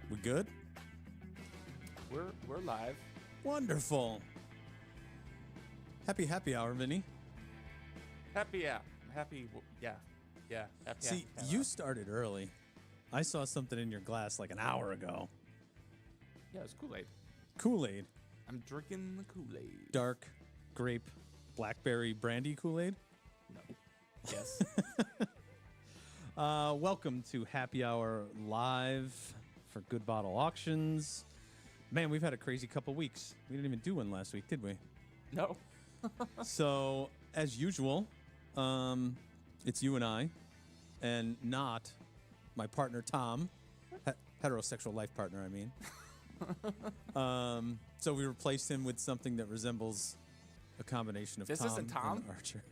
We good? We're live. Wonderful. Happy hour, Vinny. Happy. Happy. See, you started early. I saw something in your glass like an hour ago. Yeah, it's Kool-Aid. Kool-Aid. I'm drinking the Kool-Aid. Dark grape blackberry brandy Kool-Aid. No. Yes. Welcome to Happy Hour Live for Good Bottle Auctions. Man, we've had a crazy couple weeks. We didn't even do one last week, did we? No. So, as usual, it's you and I, and not my partner, Tom. Heterosexual life partner, I mean. So we replaced him with something that resembles a combination of This Tom isn't Tom? and Archer.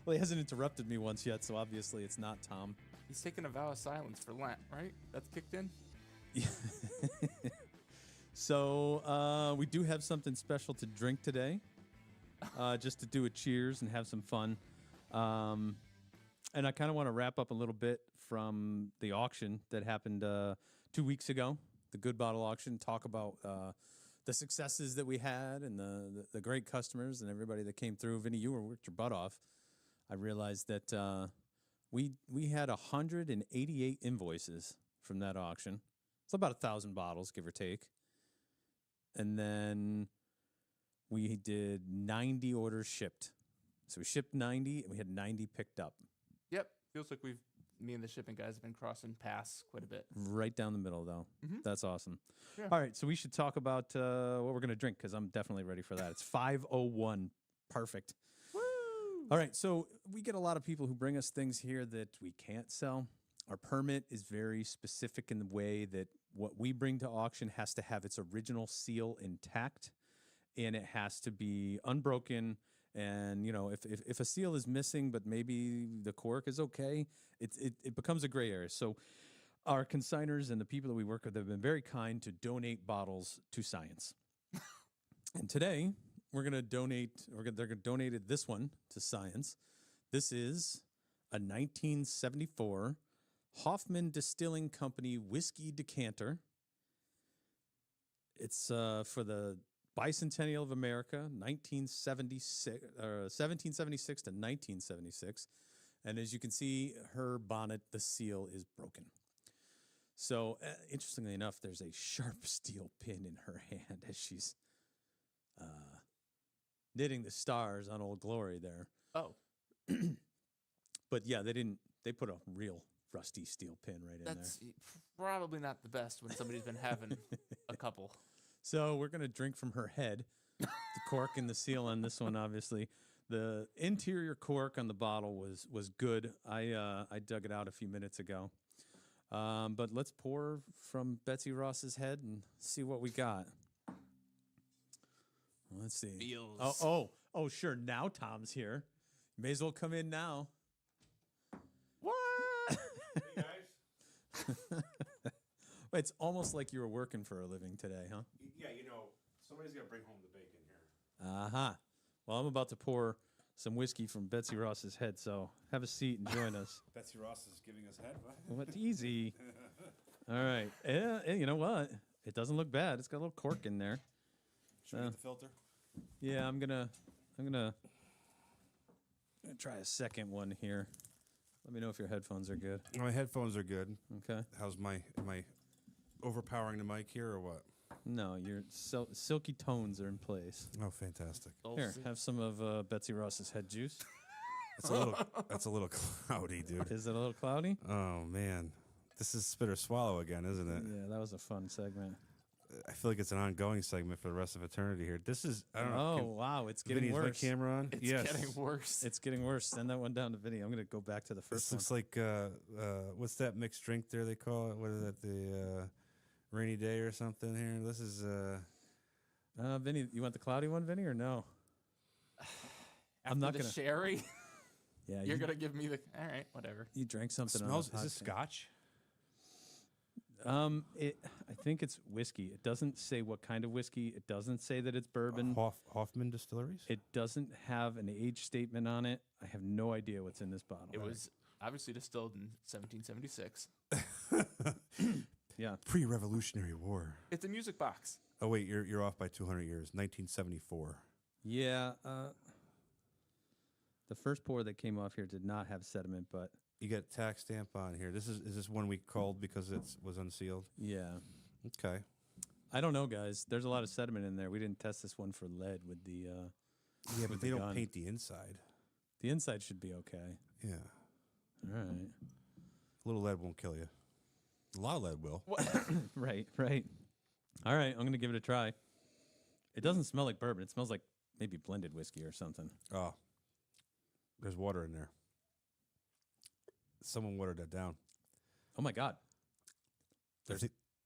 Well, he hasn't interrupted me once yet, so obviously it's not Tom. He's taking a vow of silence for Lent, right? That's kicked in? So we do have something special to drink today, just to do a cheers and have some fun. And I kind of want to wrap up a little bit from the auction that happened 2 weeks ago, the Good Bottle auction, talk about the successes that we had and the great customers and everybody that came through. Vinny, you worked your butt off. I realized that we had 188 invoices from that auction. It's about 1,000 bottles, give or take. And then we did 90 orders shipped. So we shipped 90 and we had 90 picked up. Yep. Feels like me and the shipping guys have been crossing paths quite a bit. Right down the middle, though. Mm-hmm. That's awesome. Yeah. All right, so we should talk about what we're going to drink because I'm definitely ready for that. It's 5:01. Perfect. Woo! All right, so we get a lot of people who bring us things here that we can't sell. Our permit is very specific in the way that what we bring to auction has to have its original seal intact, and it has to be unbroken. And, you know, if a seal is missing, but maybe the cork is okay, it becomes a gray area. So our consigners and the people that we work with have been very kind to donate bottles to science. And today we're going to donate, they're going to donate this one to science. This is a 1974 Hoffman Distilling Company whiskey decanter. It's for the Bicentennial of America, 1776 to 1976. And as you can see, her bonnet, the seal is broken. So interestingly enough, there's a sharp steel pin in her hand as she's knitting the stars on Old Glory there. Oh. But yeah, they put a real rusty steel pin right in there. That's probably not the best when somebody's been having a couple. So we're going to drink from her head. The cork and the seal on this one, obviously. The interior cork on the bottle was good. I dug it out a few minutes ago. But let's pour from Betsy Ross's head and see what we got. Let's see. Feels. Oh, sure. Now Tom's here. You may as well come in now. What? Hey, guys. It's almost like you were working for a living today, huh? Yeah, you know, somebody's got to bring home the bacon here. Uh-huh. Well, I'm about to pour some whiskey from Betsy Ross's head, so have a seat and join us. Betsy Ross is giving us head. What? What? Easy. All right. Yeah, you know what? It doesn't look bad. It's got a little cork in there. Should we get the filter? Yeah, I'm gonna try a second one here. Let me know if your headphones are good. My headphones are good. Okay. How's am I overpowering the mic here or what? No, your silky tones are in place. Oh, fantastic. Here, have some of Betsy Ross's head juice. That's a little cloudy, dude. Is it a little cloudy? Oh man, this is spit or swallow again, isn't it? Yeah, that was a fun segment. I feel like it's an ongoing segment for the rest of eternity here. This is I don't know. Oh wow, it's getting Vinny, is worse. my camera on? It's Yes. getting worse. It's getting worse. Send that one down to Vinny. I'm gonna go back to the first This one. looks like what's that mixed drink there they call it? What is that? The rainy day or something here. This is Vinny, you want the cloudy one, Vinny, or no? I'm not going to. Sherry? Yeah, You're going to give me the. All right, whatever. You drank something. smells. On Is this Scotch? I think it's whiskey. It doesn't say what kind of whiskey. It doesn't say that it's bourbon. Hoffman Distilleries? It doesn't have an age statement on it. I have no idea what's in this bottle. It was obviously distilled in 1776. Yeah. Pre-Revolutionary War. It's a music box. Oh wait, you're off by 200 years. 1974. Yeah. The first pour that came off here did not have sediment, but You got tax stamp on here. Is this one we called because it was unsealed? yeah. Okay. I don't know, guys. There's a lot of sediment in there. We didn't test this one for lead with the. Yeah, but they don't gun. paint the inside. The inside should be okay. Yeah. All right. A little lead won't kill you. A lot of lead will. Right. All right. I'm gonna give it a try. It doesn't smell like bourbon. It smells like maybe blended whiskey or something. Oh. There's water in there. Someone watered that down. Oh my God.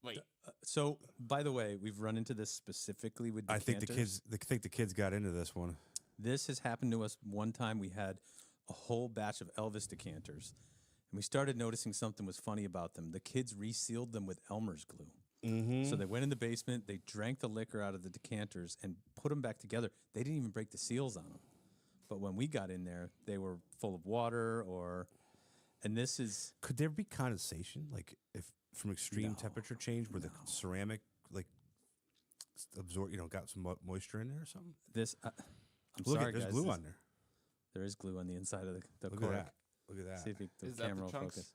Wait. So, by the way, we've run into this specifically with I decanters. think the kids got into this one. This has happened to us one time. We had a whole batch of Elvis decanters, and we started noticing something was funny about them. The kids resealed them with Elmer's glue. Mm-hmm. So they went in the basement, they drank the liquor out of the decanters and put them back together. They didn't even break the seals on them. But when we got in there, they were full of water and this is... Could there be condensation? Like if from extreme No. temperature change where the ceramic got some moisture in there or something? this. I'm Look sorry, there's guys. glue on there. There is glue on the inside of the Look cork. at that. Look at that. See if the Is that the camera will chunks? focus.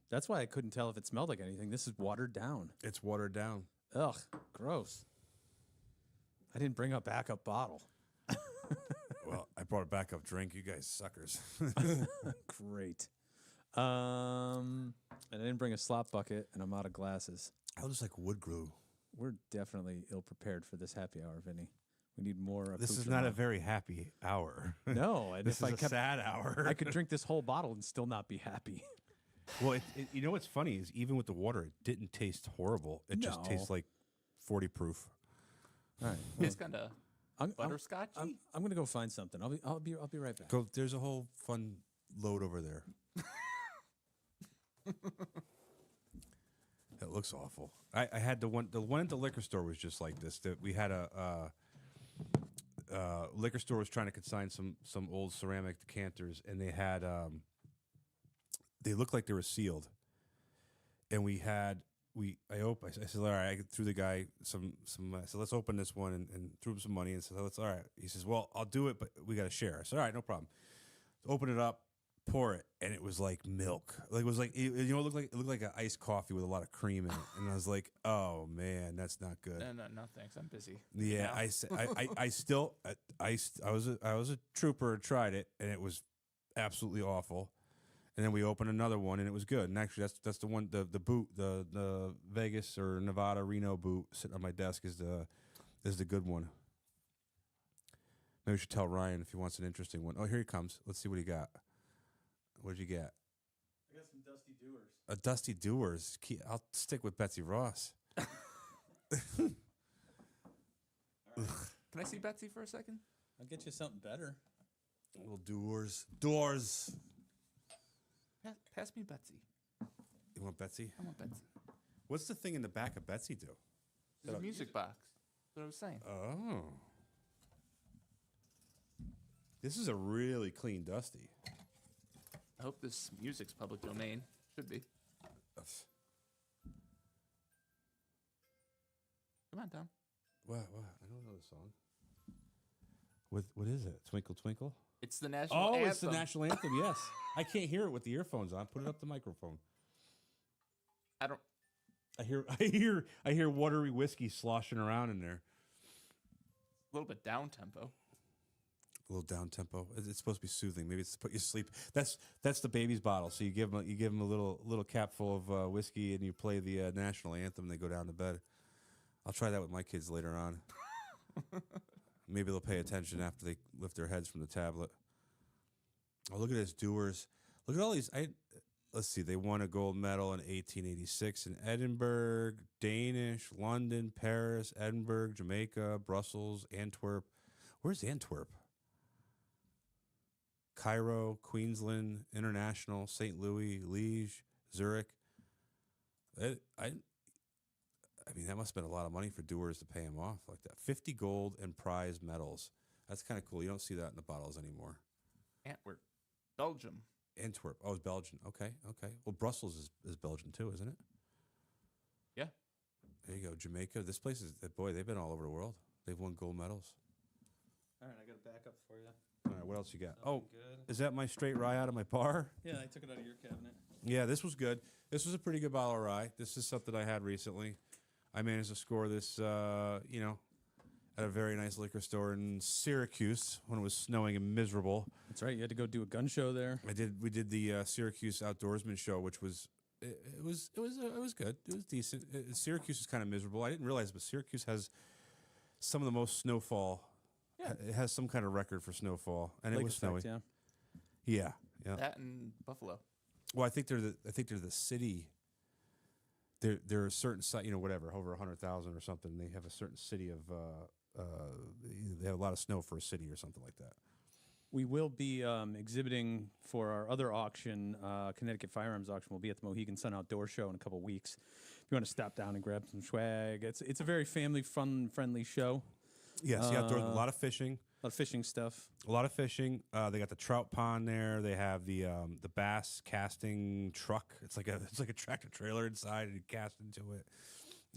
That's why I couldn't tell if it smelled like anything. This is watered down. It's watered down. Ugh, gross. I didn't bring a backup bottle. Well, I brought a backup drink. You guys suckers. Great. And I didn't bring a slop bucket, and I'm out of glasses. I just like wood glue. We're definitely ill prepared for this happy hour, Vinny. We need more. This is not a accoutrement. very happy hour. No, and This if is I a kept, sad hour. I could drink this whole bottle and still not be happy. Well, you know what's funny is even with the water, it didn't taste horrible. It just No. tastes like 40 proof. All right, It's kind of I'm butterscotchy. I'm gonna go find something. I'll be right back. Go. There's a whole fun load over there. It looks awful. I had the one at the liquor store was just like this. That we had a liquor store was trying to consign some old ceramic decanters, and they had they looked like they were sealed. And I said, all right, I threw the guy some I said, let's open this one and threw him some money and said, let's, all right. He says, well, I'll do it, but we got to share. I said, all right, no problem. Open it up, pour it, and it was like milk. Like it was like it looked like an iced coffee with a lot of cream in it. And I was like, oh man, that's not good. No, thanks. I'm busy. Yeah, now. I said I was a trooper and tried it, and it was absolutely awful. And then we opened another one, and it was good. And actually, that's the one, the boot, the Vegas or Nevada Reno boot sitting on my desk is the good one. Maybe we should tell Ryan if he wants an interesting one. Oh, here he comes. Let's see what he got. What did you get? I got some Dusty Doers. A Dusty Doers. I'll stick with Betsy Ross. Can I see Betsy for a second? I'll get you something better. Little Doors. Pass me Betsy. You want Betsy? I want Betsy. What's the thing in the back of Betsy do? It's a music box. That's what I was saying. Oh. This is a really clean Dusty. I hope this music's public domain. Should be. Come on, Tom. What? I don't know the song. What is it? Twinkle Twinkle? It's the national anthem. It's the national anthem. Yes, I can't hear it with the earphones on. Put it up the microphone. I don't. I hear watery whiskey sloshing around in there. A little bit down tempo. A little down tempo. It's supposed to be soothing. Maybe it's to put you to sleep. That's the baby's bottle. So you give them a little cap full of whiskey, and you play the national anthem. And they go down to bed. I'll try that with my kids later on. Maybe they'll pay attention after they lift their heads from the tablet. Oh, look at this, Doers. Look at all these. Let's see. They won a gold medal in 1886 in Edinburgh, Danish, London, Paris, Edinburgh, Jamaica, Brussels, Antwerp. Where's Antwerp? Cairo, Queensland, International, St. Louis, Liège, Zurich. I mean, that must have been a lot of money for Doers to pay him off like that. 50 gold and prize medals. That's kind of cool. You don't see that in the bottles anymore. Antwerp, Belgium. Antwerp. Oh, it's Belgian. Okay. Well, Brussels is Belgian too, isn't it? Jamaica. This place is boy. They've been all over the world. They've won gold medals. All right, I got a backup for you. All right, what else you got? Something Oh, good. is that my straight rye out of my bar? Yeah, I took it out of your cabinet. Yeah, this was good. This was a pretty good bottle of rye. This is something I had recently. I managed to score this, at a very nice liquor store in Syracuse when it was snowing and miserable. That's right. You had to go do a gun show there. We did the Syracuse Outdoorsman show, which was it was good. It was decent. Syracuse is kind of miserable. I didn't realize, but Syracuse has some of the most snowfall. Yeah. It has some kind of record for snowfall, and Lake it was effect, snowy. Yeah. Yeah. That and Buffalo. Well, I think they're the city. They're a certain site, whatever, over 100,000 or something. They have a certain city of they have a lot of snow for a city or something like that. We will be exhibiting for our other auction, Connecticut Firearms Auction. We'll be at the Mohegan Sun Outdoor Show in a couple weeks. If you want to stop down and grab some swag, it's a very family fun friendly show. Yes, the outdoors, a lot of fishing. A lot of fishing stuff. A lot of fishing. They got the trout pond there. They have the bass casting truck. It's like a tractor trailer inside, and you cast into it.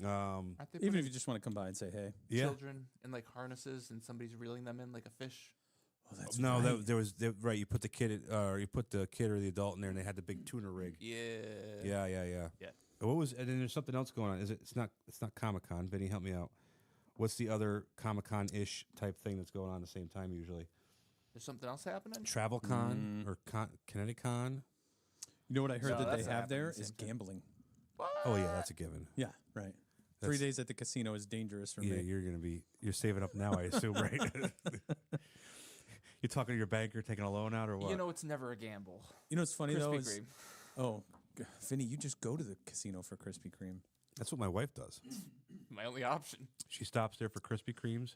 Aren't they Even if putting you just want to come by and say, hey. Yeah. children in like harnesses and somebody's reeling them in like a fish? Oh, that's No, right. there was right. You put the kid, you put the kid or the adult in there, and they had the big tuna rig. Yeah. Yeah. Yeah. What was? And then there's something else going on. It's not Comic-Con. Vinny, help me out. What's the other Comic-Con-ish type thing that's going on at the same time usually? There's something else happening? TravelCon or Connecticut-Con? You know what I heard No, that they that's have there happening is same time. gambling. What? Oh yeah, that's a given. Yeah, right. 3 That's- days at the casino is dangerous for Yeah, me. you're saving up now, I assume, right? You're talking to your banker, taking a loan out, or what? You know, it's never a gamble. You know what's funny though Krispy is, Kreme. Vinny, you just go to the casino for Krispy Kreme. That's what my wife does. My only option. She stops there for Krispy Kremes,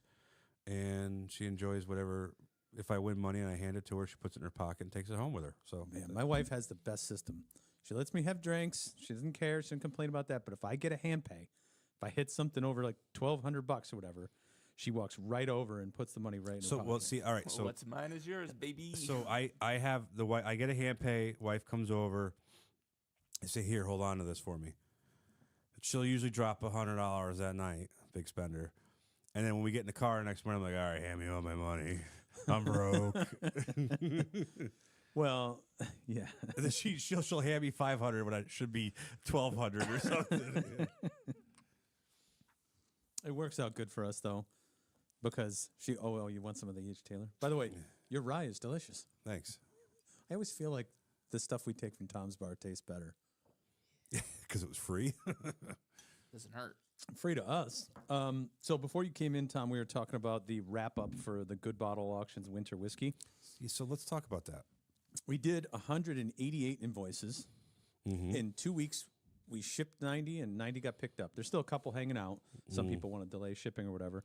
and she enjoys whatever. If I win money and I hand it to her, she puts it in her pocket and takes it home with her. So Man, my wife has the best system. She lets me have drinks. She doesn't care. She doesn't complain about that. But if I get a hand pay, if I hit something over like $1,200 or whatever, she walks right over and puts the money right in her so pocket. well, see, all right. Well, So what's mine is yours, baby. so I have the wife. I get a hand pay. Wife comes over. I say, "Here, hold on to this for me." She'll usually drop $100 that night, big spender. And then when we get in the car next morning, I'm like, "All right, hand me all my money. I'm broke." Well, yeah. And then she'll hand me $500 when it should be $1,200 or something. It works out good for us though, because you want some of the H. Taylor? By the way, your rye is delicious. Thanks, I always feel like the stuff we take from Tom's Bar tastes better. because it was free. Doesn't hurt. Free to us. So before you came in, Tom, we were talking about the wrap up for the Good Bottle Auctions Winter Whiskey. So let's talk about that. We did 188 invoices. In 2 weeks, we shipped 90 and 90 got picked up. There's still a couple hanging out. Some people want to delay shipping or whatever.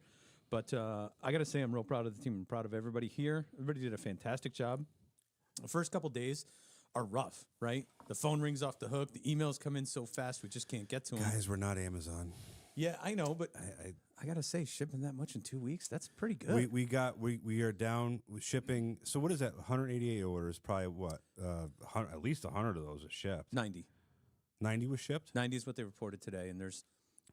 But I got to say, I'm real proud of the team. I'm proud of everybody here. Everybody did a fantastic job. The first couple days are rough, right? The phone rings off the hook. The emails come in so fast, we just can't get to them. Guys, we're not Amazon. Yeah, I know, but I got to say, shipping that much in 2 weeks, that's pretty good. We are down with shipping. So what is that? 188 orders. Probably what? At least 100 of those are shipped. 90. 90 was shipped. 90 is what they reported today, and there's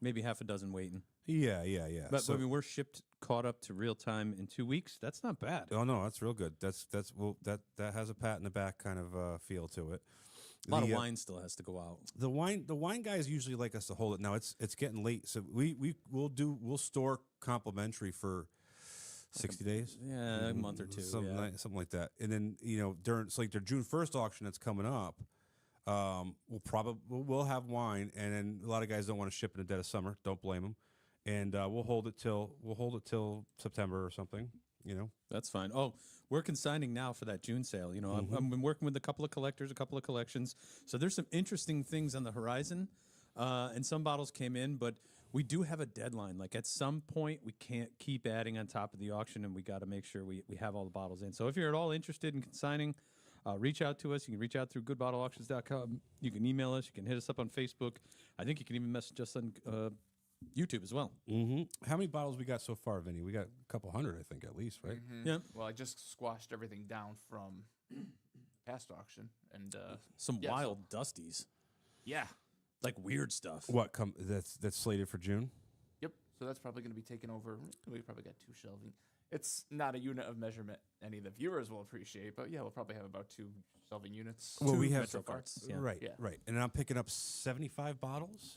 maybe half a dozen waiting. Yeah. But So- I mean, we're shipped, caught up to real time in 2 weeks. That's not bad. oh no, that's real good. That has a pat in the back kind of feel to it. A lot of wine still has to go out. The wine guys usually like us to hold it. Now it's getting late, so we'll store complimentary for 60 days. Yeah, a month or two. Something Yeah. something like that. And then during it's like their June 1st auction that's coming up. We'll have wine, and then a lot of guys don't want to ship in the dead of summer. Don't blame them. And we'll hold it till September or something. That's fine. Oh, we're consigning now for that June sale. I've been working with a couple of collectors, a couple of collections. So there's some interesting things on the horizon. And some bottles came in, but we do have a deadline. Like at some point, we can't keep adding on top of the auction, and we got to make sure we have all the bottles in. So if you're at all interested in consigning, reach out to us. You can reach out through goodbottleauctions.com. You can email us. You can hit us up on Facebook. I think you can even message us on YouTube as well. Mm-hmm. How many bottles we got so far, Vinny? We got a couple hundred, I think, at least, right? Yeah. Well, I just squashed everything down from past auction, and Some yeah, wild dusties, yeah, like weird stuff. What that's slated for June? So that's probably going to be taken over. We probably got 2 shelving. It's not a unit of measurement any of the viewers will appreciate, but yeah, we'll probably have about 2 shelving units. Well, we 2 have Metro carts. Yeah. Right, Yeah. right. And I'm picking up 75 bottles.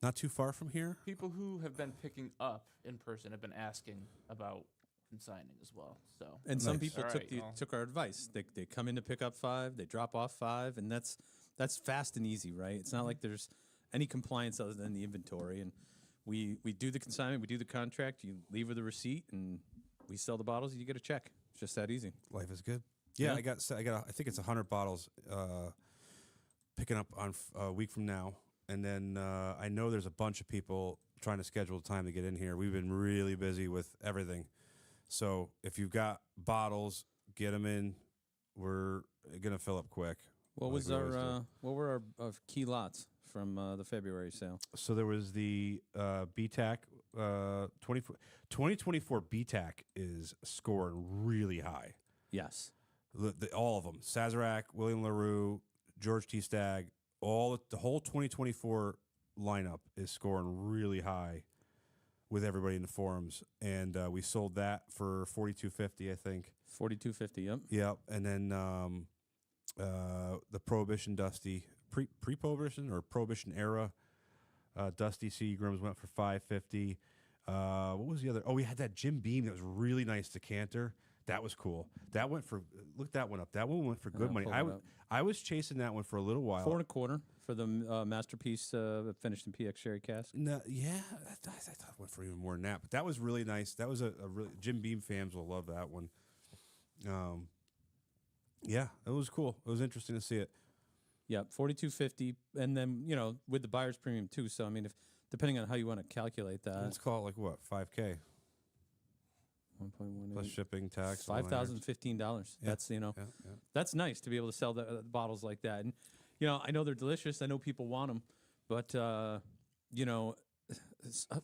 Not too far from here. People who have been picking up in person have been asking about consigning as well. So And some Nice. people All took right, well. took our advice. They come in to pick up 5, they drop off 5, and that's fast and easy, right? It's not like there's any compliance other than the inventory. And we do the consignment, we do the contract, you leave with a receipt, and we sell the bottles, you get a check. It's just that easy. Life is good. Yeah, Yeah. I think it's 100 bottles picking up on a week from now. And then I know there's a bunch of people trying to schedule time to get in here. We've been really busy with everything. So if you've got bottles, get them in. We're going to fill up quick. What like was we always do. what were our key lots from the February sale? So there was the BTAC 2024 BTAC is scoring really high. Yes. All of them: Sazerac, William LaRue, George T. Stagg. The whole 2024 lineup is scoring really high with everybody in the forums, and we sold that for $42.50, I think. $42.50. Yep. Yep, and then the Prohibition Dusty pre-Prohibition or Prohibition era Dusty Seagrams went for $5.50. What was the other? Oh, we had that Jim Beam that was really nice decanter. That was cool. That went for look that one up. That one went for good money. I was chasing that one for a little while. 4 1/4 for the masterpiece finished in PX Sherry cask. No, yeah, I thought it went for even more than that. But that was really nice. That was a really Jim Beam fans will love that one. Yeah, it was cool. It was interesting to see it. Yeah, $42.50, and then with the buyer's premium too. So I mean, if depending on how you want to calculate that, Let's call it like what, $5K 1.18 plus shipping tax. all that. $5,015. Yeah. That's Yeah, that's nice to be able to sell the bottles like that. And I know they're delicious. I know people want them, but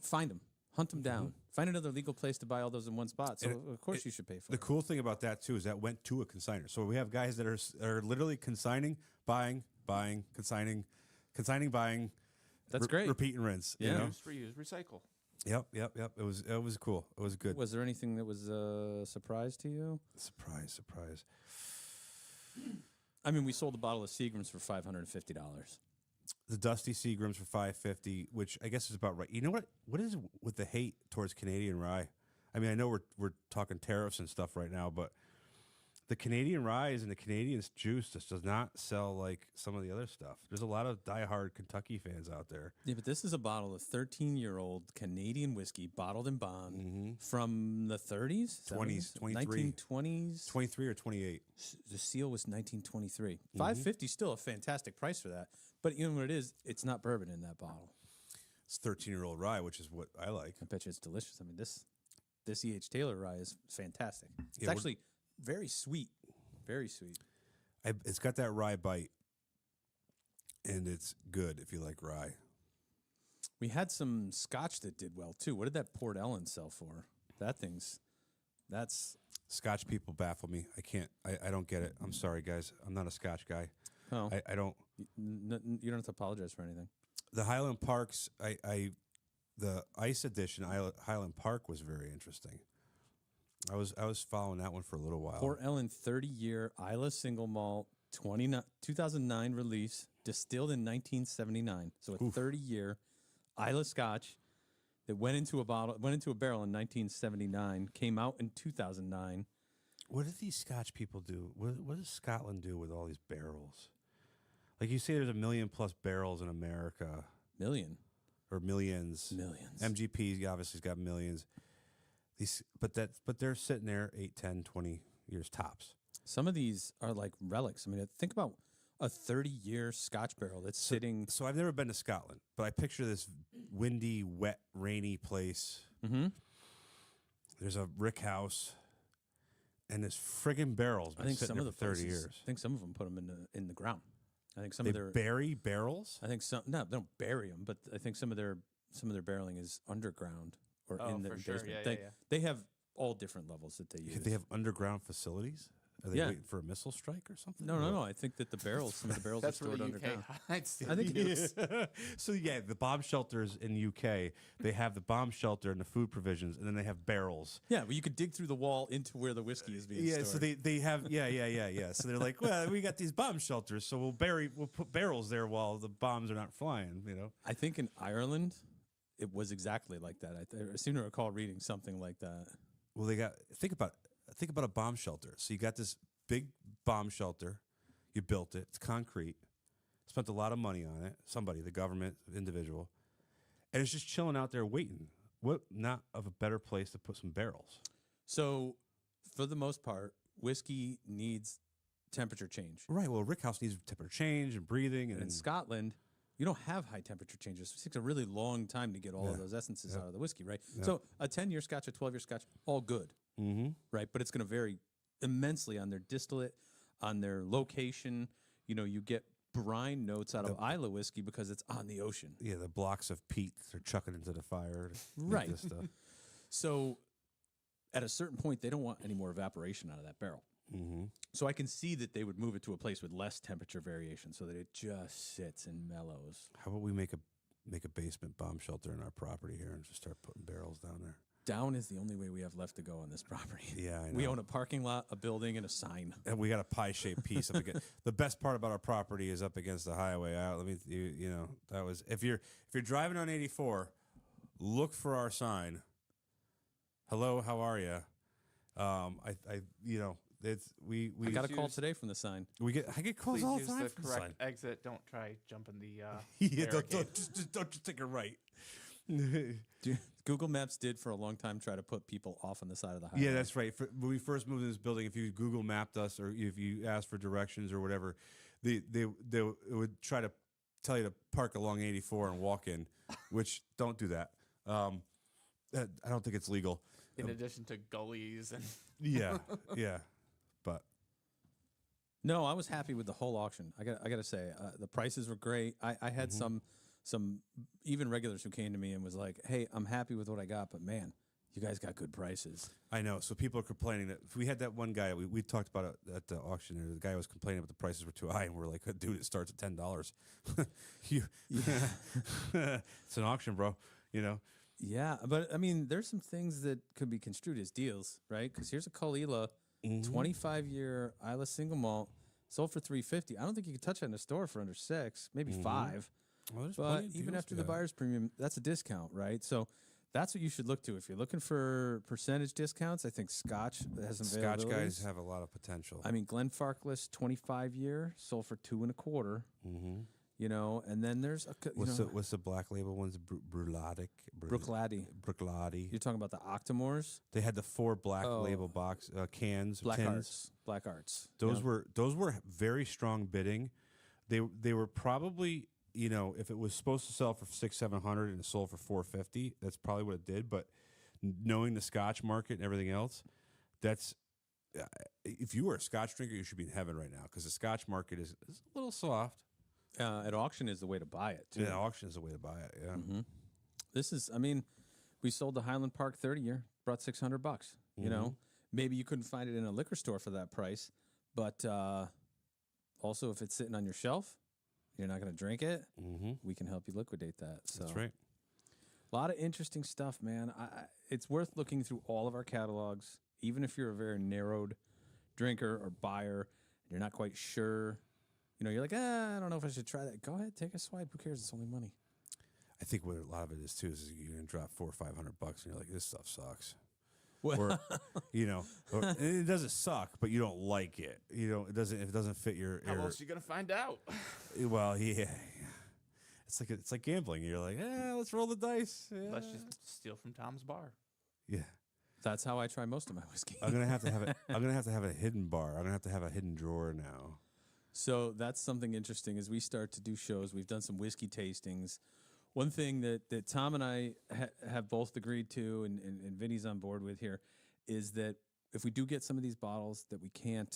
find them, hunt them down, find another legal place to buy all those in one spot. So of course you should pay for The it. cool thing about that too is that went to a consignor. So we have guys that are literally consigning, buying, consigning, buying. That's great. Repeat and rinse. Yeah. You know? Use, reuse, recycle. Yep. It was cool. It was good. Was there anything that was a surprise to you? Surprise. I mean, we sold a bottle of Seagrams for $550. The Dusty Seagrams for $5.50, which I guess is about right. You know what? What is with the hate towards Canadian rye? I mean, I know we're talking tariffs and stuff right now, but the Canadian rye and the Canadian juice just does not sell like some of the other stuff. There's a lot of diehard Kentucky fans out there. Yeah, but this is a bottle of 13-year-old Canadian whiskey, bottled in bond from the 30s, 20s, 23. 1920s. 23 or 28. The seal was 1923. $5.50 still a fantastic price for that. But you know what it is? It's not bourbon in that bottle. It's 13-year-old rye, which is what I like. I bet you it's delicious. I mean, this E.H. Taylor rye is fantastic. It's Yeah, actually very sweet. Very sweet. It's got that rye bite, and it's good if you like rye. We had some scotch that did well, too. What did that Port Ellen sell for? That's... Scotch people baffle me. I don't get it. I'm sorry, guys. I'm not a Scotch guy. Oh, I don't. you don't have to apologize for anything. The Highland Parks, the Ice Edition Highland Park was very interesting. I was following that one for a little while. Port Ellen 30-year Isla single malt 2009 release, distilled in 1979. So a 30-year Isla Scotch that went into a barrel in 1979, came out in 2009. What did these Scotch people do? What does Scotland do with all these barrels? Like you say, there's 1 million plus barrels in America. Million. Or millions. Millions. MGP obviously has got millions. But they're sitting there 8, 10, 20 years tops. Some of these are like relics. I mean, think about a 30-year Scotch barrel that's sitting. So I've never been to Scotland, but I picture this windy, wet, rainy place. Mm-hmm. There's a rick house, and this friggin' barrel's been sitting there for 30 years. I think some of them put them in the ground. I think some They of their bury barrels? I think some they don't bury them, but I think some of their barreling is underground or in the for sure. basement. Yeah, yeah. They have all different levels that they use. They have underground facilities? Are they Yeah. waiting for a missile strike or something? No. I think that some of the barrels That's are where stored the UK underground. hides. I think Yeah. So yeah, the bomb shelters in UK, they have the bomb shelter and the food provisions, and then they have barrels. Yeah, well, you could dig through the wall into where the whiskey is being Yeah, stored. so they have yeah. So they're like, well, we got these bomb shelters, so we'll put barrels there while the bombs are not flying. I think in Ireland, it was exactly like that. I seem to recall reading something like that. Well, think about a bomb shelter. So you got this big bomb shelter, you built it, it's concrete, spent a lot of money on it. Somebody, the government, individual, and it's just chilling out there waiting. What not of a better place to put some barrels? So, for the most part, whiskey needs temperature change. Right. Well, Rickhouse needs temperature change and breathing, And and in Scotland, you don't have high temperature changes. It takes a really long time to get all of Yeah. those essences Yeah. out of the whiskey, right? Yeah. So a 10-year scotch, a 12-year scotch, all good, right? But it's going to vary immensely on their distillate, on their location. You get brine notes out of Islay whiskey because it's on the ocean. yeah, the blocks of peat they're chucking into the fire, to make Right. this stuff. So at a certain point, they don't want any more evaporation out of that barrel. So I can see that they would move it to a place with less temperature variation so that it just sits and mellows. How about we make a basement bomb shelter in our property here and just start putting barrels down there? Down is the only way we have left to go on this property. Yeah, I know. We own a parking lot, a building, and a sign. And we got a pie-shaped piece up against. The best part about our property is up against the highway. That was if you're driving on 84, look for our sign. Hello, how are you? I got a call today from the sign. I get calls Please all use the time the from the correct sign. exit. Don't try jumping the Yeah, don't barricade. just take a right. Google Maps did for a long time try to put people off on the side of the highway. Yeah, that's right. When we first moved in this building, if you Google mapped us or if you asked for directions or whatever, they would try to tell you to park along 84 and walk in, which don't do that. I don't think it's legal. In addition to gullies and Yeah, yeah, but No, I was happy with the whole auction. I got to say, the prices were great. I had some even regulars who came to me and was like, "Hey, I'm happy with what I got, but man, you guys got good prices." I know. So people are complaining that if we had that one guy we talked about it at the auction. The guy was complaining that the prices were too high, and we're like, "Dude, it starts at $10." It's an auction, bro. Yeah, but I mean, there's some things that could be construed as deals, right? Because here's a Kalila, 25-year Isla single malt, sold for $350. I don't think you could touch that in a store for under $6, maybe $5. Well, there's But plenty of even deals after to the that. buyer's premium, that's a discount, right? So that's what you should look to if you're looking for percentage discounts. I think Scotch has some Scotch guys availabilities. have a lot of potential. I mean, Glenfarclas 25-year sold for $2.25. And then there's What's the black label ones? Bruichladdich. Bruichladdich. Bruichladdich. You're talking about the Octomores, They had the 4 black Oh. label box cans, Black tins. Arts. Those were very strong bidding. They were probably if it was supposed to sell for $600-700 and it sold for $450, that's probably what it did. But knowing the Scotch market and everything else, that's if you were a Scotch drinker, you should be in heaven right now because the Scotch market is a little soft. At auction is the way to buy it too. Yeah, auction is the way to buy it. Yeah. This is, I mean, we sold the Highland Park 30-year, brought $600. You know, maybe you couldn't find it in a liquor store for that price, but also if it's sitting on your shelf, you're not going to drink it. We can help you liquidate that. So That's right. a lot of interesting stuff, man. It's worth looking through all of our catalogs, even if you're a very narrowed drinker or buyer. You're not quite sure. You're like, I don't know if I should try that. Go ahead, take a swipe. Who cares? It's only money. I think what a lot of it is too is you're gonna drop $400 or $500 and you're like, this stuff sucks. Well, Or and it doesn't suck, but you don't like it. It doesn't fit your. how else are you gonna find out? Well, yeah. It's like gambling. You're like, let's roll the dice. Yeah. Let's just steal from Tom's bar. Yeah. that's how I try most of my whiskey. I'm gonna have to have it. I'm gonna have to have a hidden bar. I'm gonna have to have a hidden drawer now. So that's something interesting as we start to do shows. We've done some whiskey tastings. One thing that Tom and I have both agreed to, and Vinny's on board with here, is that if we do get some of these bottles that we can't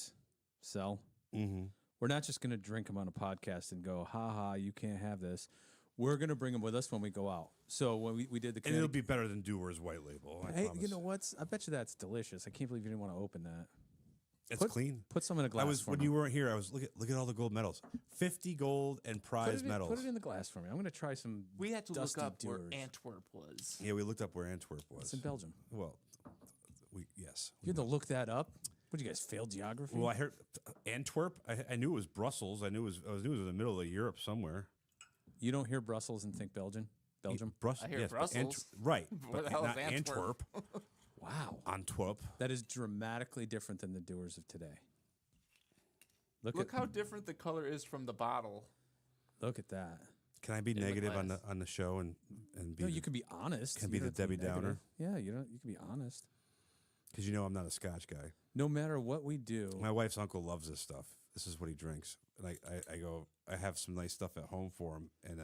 sell, we're not just going to drink them on a podcast and go, ha ha, you can't have this. We're going to bring them with us when we go out. So when we did the And it'll be better than Dewar's White Label. I hey, promise. you know what? I bet you that's delicious. I can't believe you didn't want to open that. It's clean. Put some in a glass. I was for when me. you weren't here. I was look at all the gold medals. 50 gold and prize medals. Put it in the glass for me. I'm going to try some. We had to look Dusty up where Dewars. Antwerp was. Yeah, we looked up where Antwerp was. It's in Belgium. Well, yes. You had to look that up. What, you guys fail geography? Well, I heard Antwerp. I knew it was Brussels. I knew it was in the middle of Europe somewhere. You don't hear Brussels and think Belgium. Brussels. I hear yes, but Brussels. right. Where but the hell is not Antwerp? Wow, Antwerp. that is dramatically different than the Dewars of today. Look how different the color is from the bottle. Look at that. Can I be the negative on glass. the show and be? No, you can be honest. Can You be don't the have to Debbie Downer. negative. Yeah, you don't. You can be honest. Because you know I'm not a Scotch guy. No matter what we do, My wife's uncle loves this stuff. This is what he drinks. And I go, I have some nice stuff at home for him, and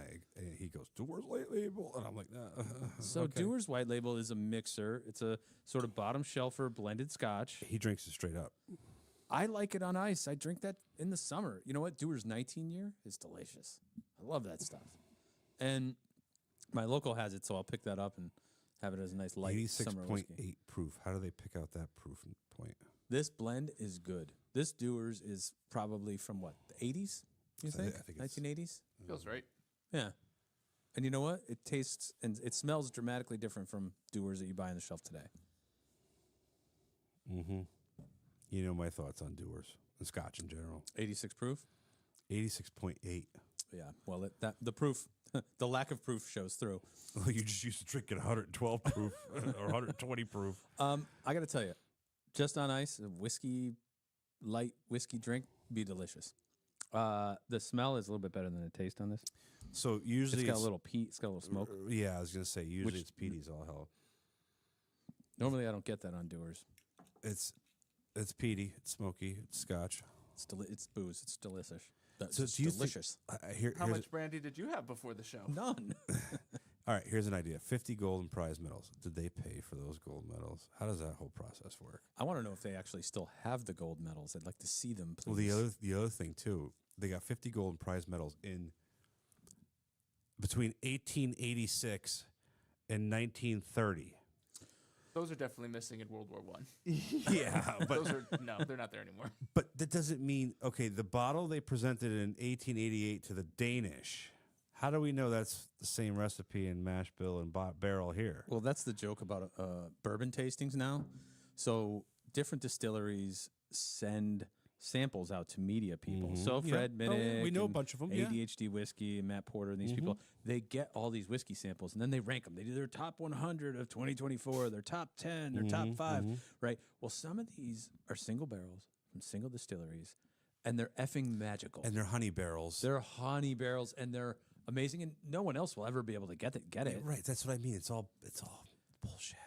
he goes, Dewars White Label, and I'm like, nah. so okay. Dewars White Label is a mixer. It's a sort of bottom shelfer blended Scotch. He drinks it straight up. I like it on ice. I drink that in the summer. You know what? Dewars 19 year is delicious. I love that stuff. And my local has it, so I'll pick that up and have it as a nice light summer whiskey. 86.8 proof. How do they pick out that proof point? This blend is good. This Dewars is probably from what, the 80s? You think? I think it's- 1980s? Feels right. Yeah. And you know what? It tastes and it smells dramatically different from Dewars that you buy on the shelf today. Mm-hmm. You know my thoughts on Dewars and Scotch in general. 86 proof? 86.8. Yeah. Well, the proof, the lack of proof shows through. Well, you just used to drink at 112 proof or 120 proof. I got to tell you, just on ice, a light whiskey drink, be delicious. The smell is a little bit better than the taste on this. So usually It's got a little peat. It's got a little smoke. Yeah, I was gonna say usually Which- it's peaties all hell. Normally, I don't get that on Dewars. It's peaty, it's smoky, it's Scotch. It's booze. It's delicious. So It's do you think- delicious. How here's much brandy did you have before the show? None. all right, here's an idea. 50 gold and prize medals. Did they pay for those gold medals? How does that whole process work? I want to know if they actually still have the gold medals. I'd like to see them, please. Well, the other thing too, they got 50 gold and prize medals in between 1886 and 1930. Those are definitely missing in World War One. Yeah, Those are they're not there anymore. but that doesn't mean okay. The bottle they presented in 1888 to the Danish. How do we know that's the same recipe in mash bill and barrel here? Well, that's the joke about bourbon tastings now. So different distilleries send samples out to media people. So Yeah. Fred Minnick, we know a and bunch of 'em, yeah. ADHD Whiskey, and Matt Porter, and these people, they get all these whiskey samples, and then they rank them. They do their top 100 of 2024, their top 10, their top 5, right? Well, some of these are single barrels from single distilleries, and they're effing magical. And they're honey barrels. They're honey barrels, and they're amazing, and no one else will ever be able to get it. Right, that's what I mean. It's all bullshit.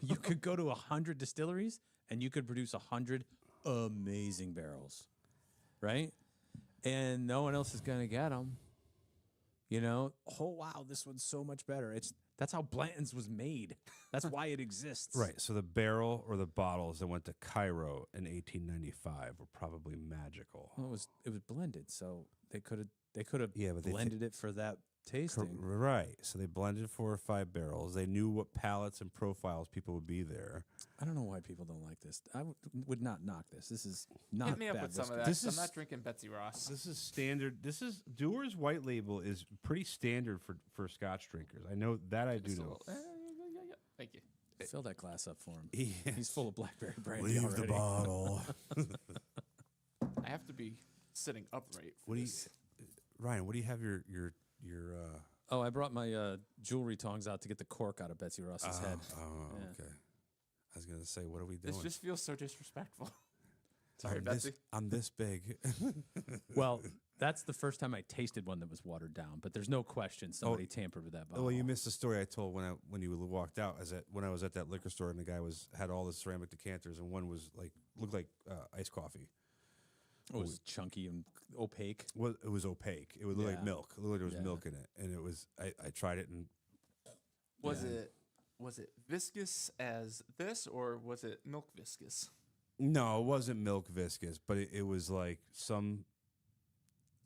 You could go to 100 distilleries, and you could produce 100 amazing barrels, right? And no one else is going to get them. You know, oh, wow, this one's so much better. That's how Blanton's was made. That's why it exists. Right. So the barrel or the bottles that went to Cairo in 1895 were probably magical. Well, it was blended, so they could have Yeah, but they blended it for that tasting. Right. So they blended 4 or 5 barrels. They knew what palates and profiles people would be there. I don't know why people don't like this. I would not knock this. This is not Hit me up bad with some of whiskey. that. This 'cause is- I'm not drinking Betsy Ross. This is standard. This is Dewar's White Label is pretty standard for Scotch drinkers. I know that I do know. Yeah. Thank you. Fill that glass up for him. Yes. He's full of blackberry brandy Leave already. the bottle. I have to be sitting upright. For What do you, this. Ryan? What do you have your Oh, I brought my jewelry tongs out to get the cork out of Betsy Ross's head. Oh, Yeah. okay. I was gonna say, what are we doing? This just feels so disrespectful. I'm Sorry, Betsy. I'm this big. Well, that's the first time I tasted one that was watered down, but there's no question somebody tampered with that bottle. Well, you missed the story I told when you walked out. When I was at that liquor store and the guy had all the ceramic decanters and one was looked like iced coffee. It was chunky and opaque. Well, it was opaque. It would look like Yeah. milk. It looked like there was Yeah. milk in it, and it was. I tried it and Was it viscous as this, or was it milk viscous? no, it wasn't milk viscous, but it was like some.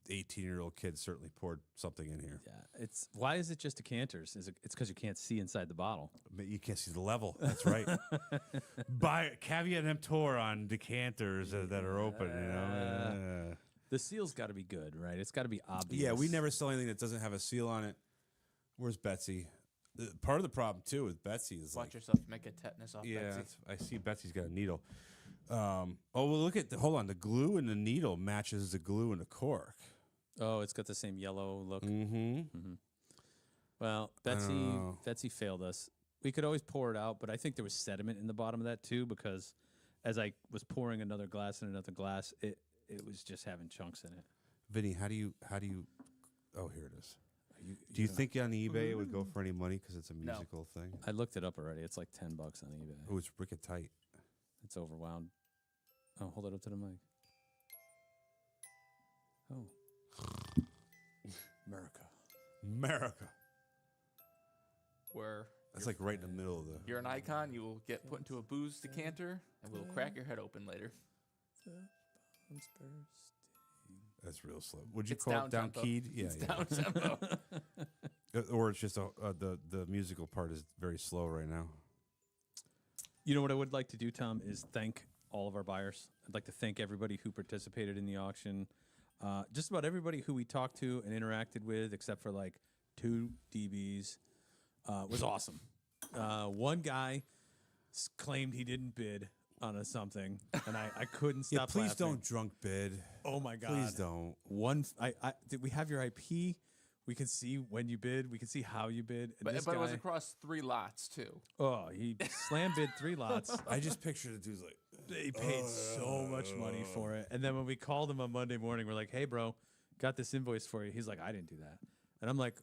18-year-old kid certainly poured something in here. Yeah, why is it just decanters? It's because you can't see inside the bottle. But you can't see the level. That's right. Buy caveat emptor on decanters that are open. You know. The seal's got to be good, right? It's got to be obvious. Yeah, we never sell anything that doesn't have a seal on it. Where's Betsy? Part of the problem too with Betsy is Watch yourself. You might get tetanus off Betsy. I see Betsy's got a needle. Oh well, look at hold on. The glue and the needle matches the glue and the cork. Oh, it's got the same yellow look. Mm-hmm. Well, Betsy failed us. We could always pour it out, but I think there was sediment in the bottom of that too, because as I was pouring another glass and another glass, it was just having chunks in it. Vinny, how do you? Oh, here it is. Do you think on eBay it would go for any money because it's a musical thing? I looked it up already. It's like $10 on eBay. Oh, it's wicked tight. It's overwound. Oh, hold it up to the mic. Oh. America. Where That's like right in the middle of the... you're an icon, you will get put into a booze decanter, and we'll crack your head open later. That's real slow. Would you It's call it down down-tempo. keyed? Yeah, It's yeah. down tempo. Or it's just the musical part is very slow right now. You know what I would like to do, Tom, is thank all of our buyers. I'd like to thank everybody who participated in the auction. Just about everybody who we talked to and interacted with, except for like 2 DBs, was awesome. One guy claimed he didn't bid on something, and I couldn't stop. Please laughing. don't drunk bid. Oh my God! Please don't. Did we have your IP? We can see when you bid. We can see how you bid. And But this it was guy- across 3 lots, too. Oh, he slam bid 3 lots. I just pictured the dude's like... They paid so much money for it. And then when we called him on Monday morning, we're like, hey, bro, got this invoice for you. He's like, I didn't do that. And I'm like,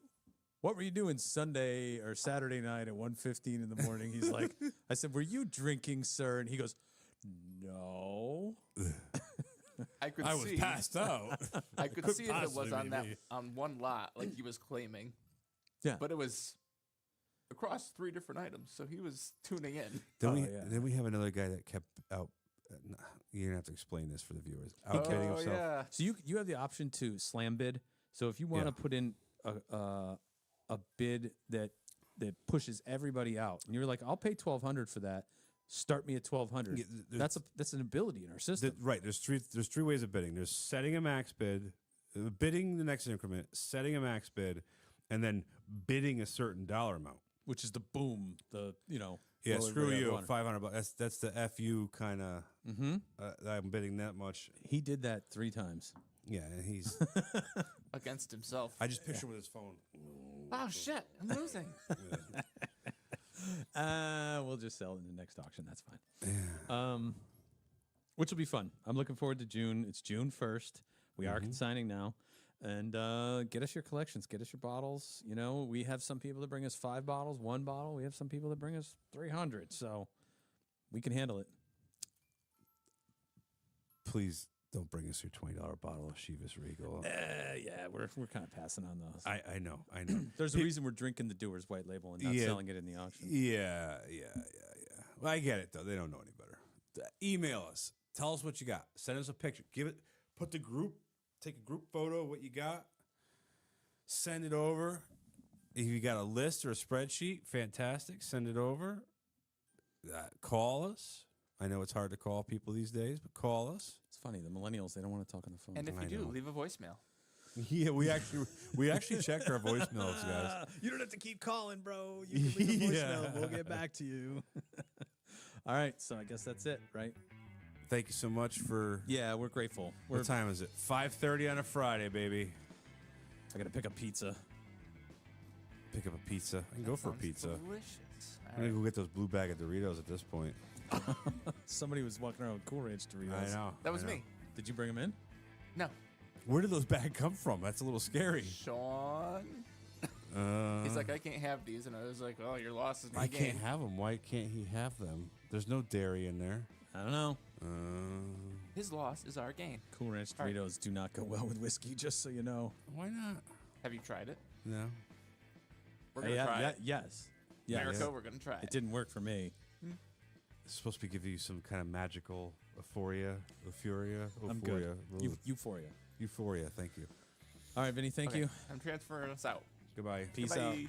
what were you doing Sunday or Saturday night at 1:15 in the morning? He's like, I said, were you drinking, sir? And he goes, no. I could I was see. passed out. I could Couldn't see if it was possibly on be that me. on one lot, like he was claiming. Yeah. But it was across 3 different items, so he was tuning in. Then we have another guy that kept out. You're gonna have to explain this for the viewers. Out bidding himself. yeah. So you have the option to slam bid. So if you want to put in a bid that pushes everybody out, and you're like, I'll pay $1,200 for that. Start me at $1,200. Yeah, That's an ability in our system. Right. There's three ways of bidding. There's setting a max bid, bidding the next increment, setting a max bid, and then bidding a certain dollar amount. Which is the boom, Yeah, blow screw everybody you, out of $500. That's the FU kind of. Mm-hmm. I'm bidding that much. He did that 3 times. Yeah, and he's. Against himself. I just picture him with his phone. Oh, shit. I'm losing. We'll just sell it in the next auction. That's fine. Which will be fun. I'm looking forward to June. It's June 1st. We are consigning now. And get us your collections. Get us your bottles. We have some people that bring us 5 bottles, 1 bottle. We have some people that bring us 300. So we can handle it. Please don't bring us your $20 bottle of Chivas Regal. Yeah, we're kind of passing on those. I know. There's a reason we're drinking the Dewar's White Label and not selling it in the auction. Yeah. Well, I get it though. They don't know any better. Email us. Tell us what you got. Send us a picture. Put the group. Take a group photo of what you got. Send it over. If you got a list or a spreadsheet, fantastic. Send it over. Call us. I know it's hard to call people these days, but call us. It's funny. The millennials, they don't want to talk on the phone. And if you do, leave a voicemail. Yeah, we actually checked our voicemails, guys. You don't have to keep calling, bro. You can leave a voicemail. Yeah. We'll get back to you. All right, so I guess that's it, right? Thank you so much for. Yeah, we're grateful. What time is it? 5:30 on a Friday, baby. I got to pick up pizza. Pick up a pizza. I can go for a Sounds pizza. Delicious. I'm gonna go get those blue bag of Doritos at this point. Somebody was walking around with Cool Ranch Doritos. I know. That was I know. me. Did you bring them in? No. Where did those bags come from? That's a little scary. Sean. He's like, I can't have these. And I was like, oh, your loss is my I gain. can't have them. Why can't he have them? There's no dairy in there. I don't know. His loss is our gain. Cool Ranch Doritos do not go well with whiskey, just so you know. Why not? Have you tried it? No. We're going to try it. Yes. America, we're going to try it. It didn't work for me. It's supposed to give you some kind of magical euphoria. I'm good. Euphoria. Euphoria. Thank you. All right, Vinny, thank Okay, you. I'm transferring us out. Goodbye. Peace out. Goodbye.